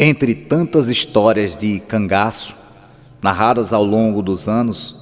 Entre tantas histórias de cangaço, narradas ao longo dos anos,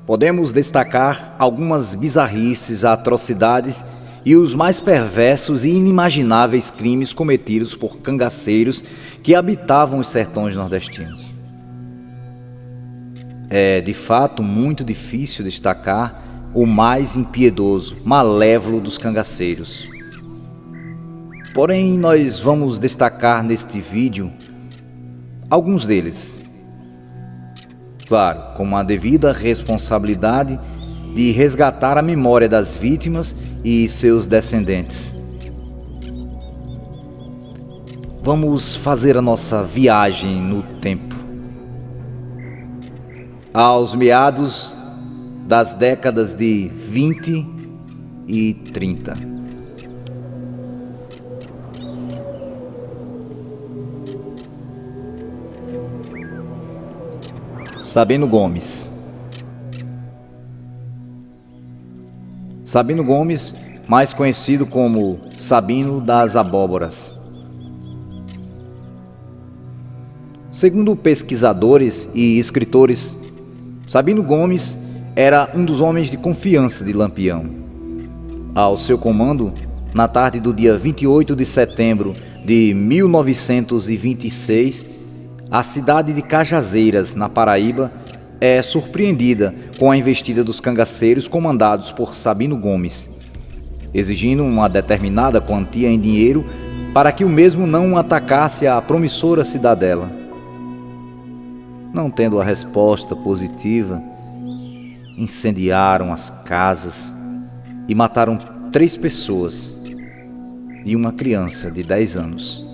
podemos destacar algumas bizarrices, atrocidades e os mais perversos e inimagináveis crimes cometidos por cangaceiros que habitavam os sertões nordestinos. É, de fato, muito difícil destacar o mais impiedoso, malévolo dos cangaceiros. Porém, nós vamos destacar neste vídeo alguns deles. Claro, com a devida responsabilidade de resgatar a memória das vítimas e seus descendentes. Vamos fazer a nossa viagem no tempo. Aos meados das décadas de 20 e 30. Sabino Gomes. Sabino Gomes, mais conhecido como Sabino das Abóboras. Segundo pesquisadores e escritores, Sabino Gomes era um dos homens de confiança de Lampião. Ao seu comando, na tarde do dia 28 de setembro de 1926, a cidade de Cajazeiras, na Paraíba, é surpreendida com a investida dos cangaceiros comandados por Sabino Gomes, exigindo uma determinada quantia em dinheiro para que o mesmo não atacasse a promissora cidadela. Não tendo a resposta positiva, incendiaram as casas e mataram 3 pessoas e uma criança de 10 anos.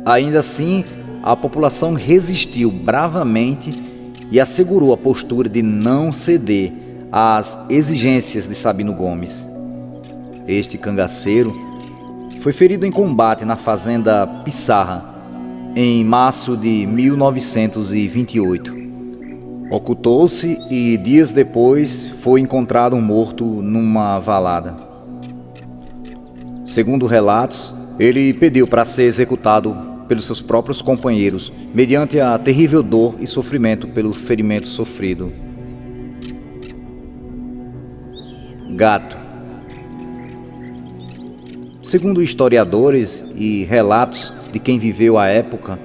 Ainda assim, a população resistiu bravamente e assegurou a postura de não ceder às exigências de Sabino Gomes. Este cangaceiro foi ferido em combate na fazenda Pissarra, em março de 1928. Ocultou-se e dias depois foi encontrado morto numa valada. Segundo relatos, ele pediu para ser executado pelos seus próprios companheiros, mediante a terrível dor e sofrimento pelo ferimento sofrido. Gato. Segundo historiadores e relatos de quem viveu a época,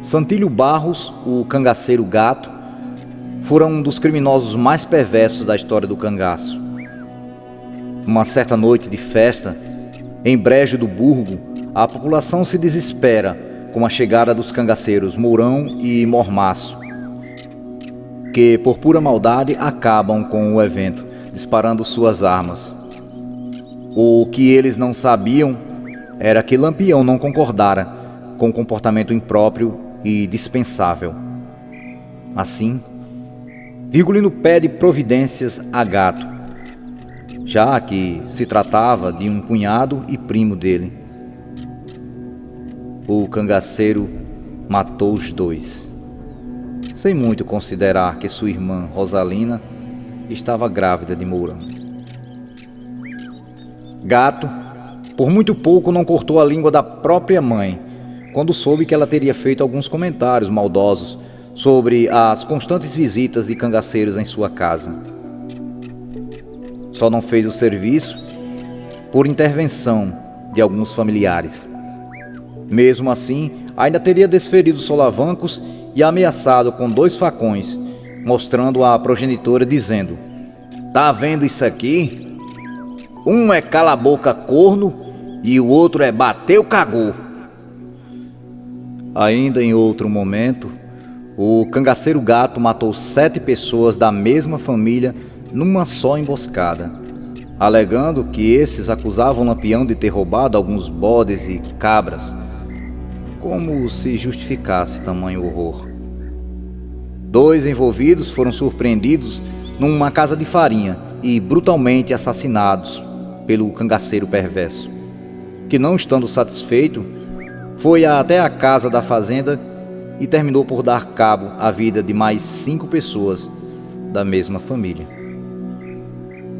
Santílio Barros, o cangaceiro Gato, fora um dos criminosos mais perversos da história do cangaço. Uma certa noite de festa, em Brejo do Burgo, a população se desespera com a chegada dos cangaceiros Mourão e Mormaço, que por pura maldade acabam com o evento, disparando suas armas. O que eles não sabiam era que Lampião não concordara com o comportamento impróprio e dispensável. Assim, Virgulino pede providências a Gato, já que se tratava de um cunhado e primo dele. O cangaceiro matou os 2, sem muito considerar que sua irmã Rosalina estava grávida de Mourão. Gato, por muito pouco, não cortou a língua da própria mãe, quando soube que ela teria feito alguns comentários maldosos sobre as constantes visitas de cangaceiros em sua casa. Só não fez o serviço por intervenção de alguns familiares. Mesmo assim, ainda teria desferido solavancos e ameaçado com 2 facões, mostrando à progenitora dizendo: "Tá vendo isso aqui? Um é cala a boca corno e o outro é bateu cagou." Ainda em outro momento, o cangaceiro Gato matou 7 pessoas da mesma família numa só emboscada, alegando que esses acusavam Lampião de ter roubado alguns bodes e cabras, como se justificasse tamanho horror. 2 envolvidos foram surpreendidos numa casa de farinha e brutalmente assassinados pelo cangaceiro perverso, que, não estando satisfeito, foi até a casa da fazenda e terminou por dar cabo à vida de mais 5 pessoas da mesma família.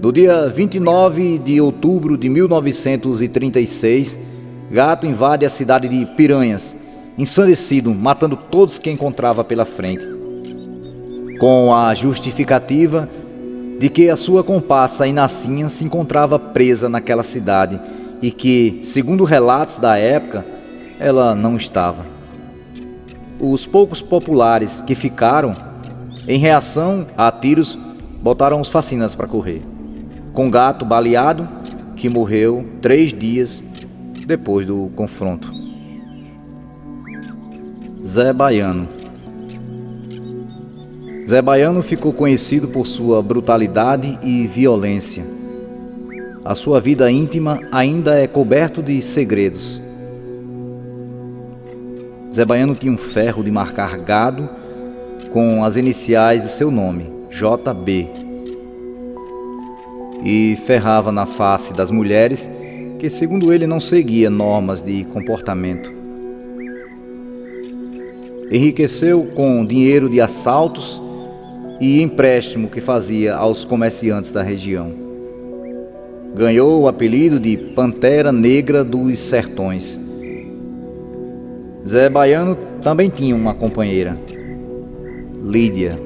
No dia 29 de outubro de 1936, Gato invade a cidade de Piranhas ensandecido, matando todos que encontrava pela frente, com a justificativa de que a sua comparsa Inacinha se encontrava presa naquela cidade e que, segundo relatos da época, ela não estava. Os poucos populares que ficaram, em reação a tiros, botaram os fascinas para correr, com gato baleado que morreu 3 dias depois do confronto. Zé Baiano. Zé Baiano ficou conhecido por sua brutalidade e violência. A sua vida íntima ainda é coberta de segredos. Zé Baiano tinha um ferro de marcar gado com as iniciais de seu nome, JB, e ferrava na face das mulheres que, segundo ele, não seguia normas de comportamento. Enriqueceu com dinheiro de assaltos e empréstimo que fazia aos comerciantes da região. Ganhou o apelido de Pantera Negra dos Sertões. Zé Baiano também tinha uma companheira, Lídia.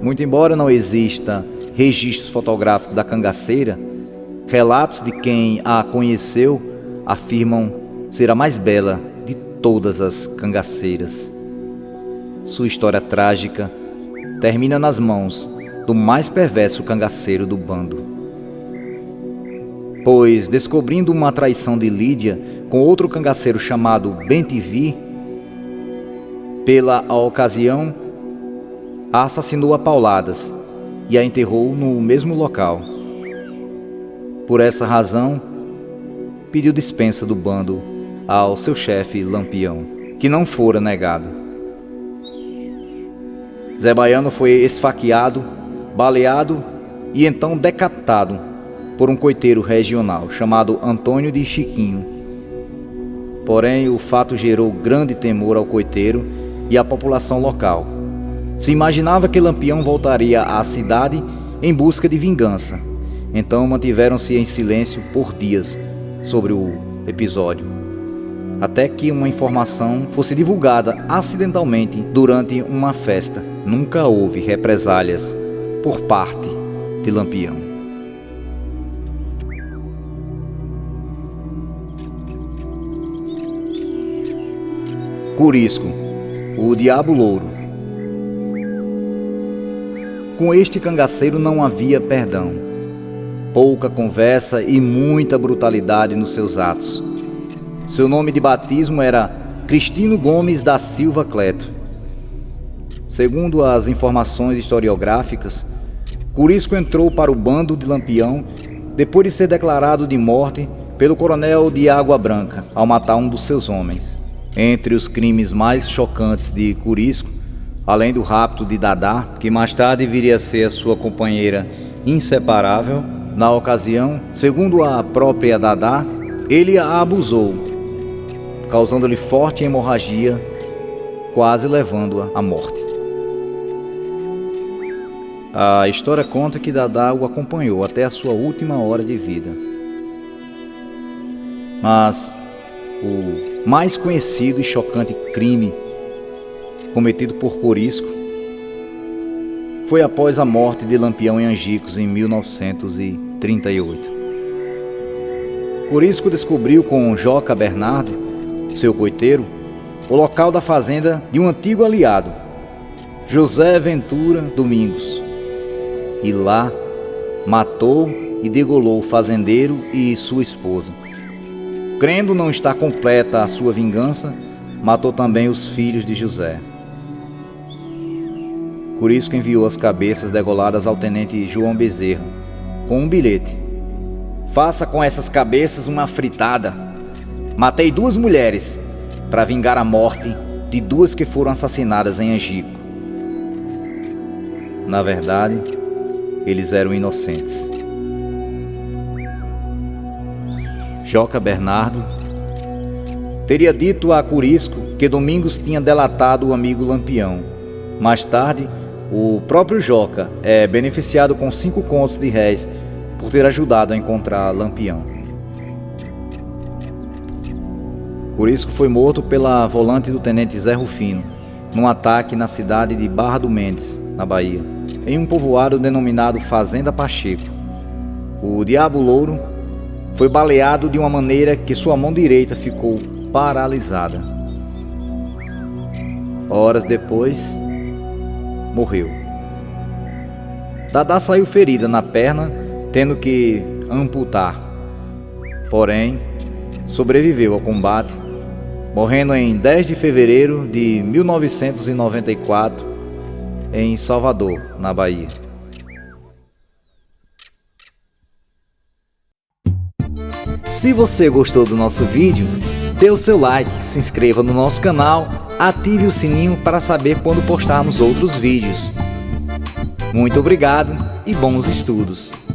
Muito embora não exista registros fotográficos da cangaceira, relatos de quem a conheceu afirmam ser a mais bela de todas as cangaceiras. Sua história trágica termina nas mãos do mais perverso cangaceiro do bando. Pois, descobrindo uma traição de Lídia com outro cangaceiro chamado Bentivi, pela ocasião, a assassinou a pauladas e a enterrou no mesmo local. Por essa razão, pediu dispensa do bando ao seu chefe Lampião, que não fora negado. Zé Baiano foi esfaqueado, baleado e então decapitado por um coiteiro regional chamado Antônio de Chiquinho. Porém, o fato gerou grande temor ao coiteiro e à população local. Se imaginava que Lampião voltaria à cidade em busca de vingança. Então mantiveram-se em silêncio por dias sobre o episódio, até que uma informação fosse divulgada acidentalmente durante uma festa. Nunca houve represálias por parte de Lampião. Curisco, o Diabo Louro. Com este cangaceiro não havia perdão. Pouca conversa e muita brutalidade nos seus atos. Seu nome de batismo era Cristino Gomes da Silva Cleto. Segundo as informações historiográficas, Curisco entrou para o bando de Lampião depois de ser declarado de morte pelo coronel de Água Branca ao matar um dos seus homens. Entre os crimes mais chocantes de Curisco, além do rapto de Dadá, que mais tarde viria a ser a sua companheira inseparável, na ocasião, segundo a própria Dadá, ele a abusou, causando-lhe forte hemorragia, quase levando-a à morte. A história conta que Dadá o acompanhou até a sua última hora de vida. Mas o mais conhecido e chocante crime cometido por Curisco foi após a morte de Lampião em Angicos em 1938. Curisco descobriu com Joca Bernardo, seu coiteiro, o local da fazenda de um antigo aliado, José Ventura Domingos, e lá matou e degolou o fazendeiro e sua esposa. Crendo não estar completa a sua vingança, matou também os filhos de José. Curisco enviou as cabeças degoladas ao tenente João Bezerra, com um bilhete: faça com essas cabeças uma fritada. Matei 2 mulheres para vingar a morte de 2 que foram assassinadas em Angico. Na verdade, eles eram inocentes. Joca Bernardo teria dito a Curisco que Domingos tinha delatado o amigo Lampião. Mais tarde, o próprio Joca é beneficiado com 5 contos de réis por ter ajudado a encontrar Lampião. Por isso foi morto pela volante do tenente Zé Rufino, num ataque na cidade de Barra do Mendes, na Bahia, em um povoado denominado Fazenda Pacheco. O Diabo Louro foi baleado de uma maneira que sua mão direita ficou paralisada. Horas depois, morreu. Dadá saiu ferida na perna, tendo que amputar. Porém, sobreviveu ao combate, morrendo em 10 de fevereiro de 1994, em Salvador, na Bahia. Se você gostou do nosso vídeo, dê o seu like, se inscreva no nosso canal, ative o sininho para saber quando postarmos outros vídeos. Muito obrigado e bons estudos!